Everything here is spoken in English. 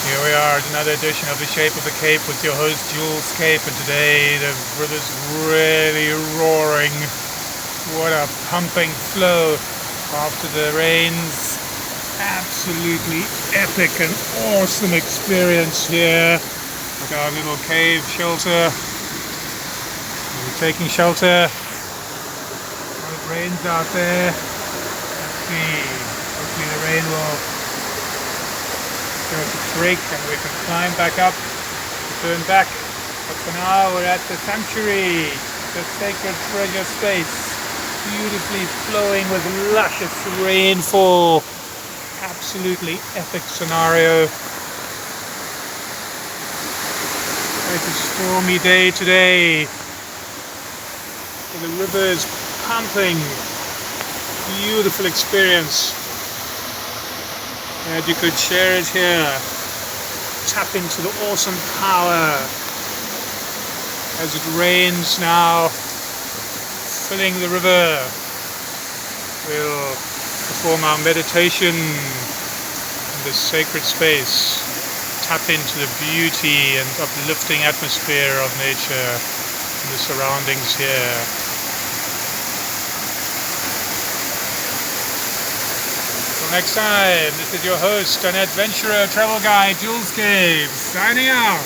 Here we are at another edition of The Shape of the Cape with your host Jules Cape, and today the river's really roaring. What a pumping flow after the rains. Absolutely epic and awesome experience here at our little cave shelter. We're taking shelter while it rains out there. Let's see, hopefully the rain will give us a break and we can climb back up, turn back. But for now we're at the sanctuary, the sacred treasure space, beautifully flowing with luscious rainfall. Absolutely epic scenario. It's a stormy day today. The river is pumping. Beautiful experience. And you could share it here. Tap into the awesome power as it rains now, filling the river. We'll perform our meditation in this sacred space. Tap into the beauty and uplifting atmosphere of nature and the surroundings here. Until next time, this is your host and adventurer travel guide Jules Cape, signing out.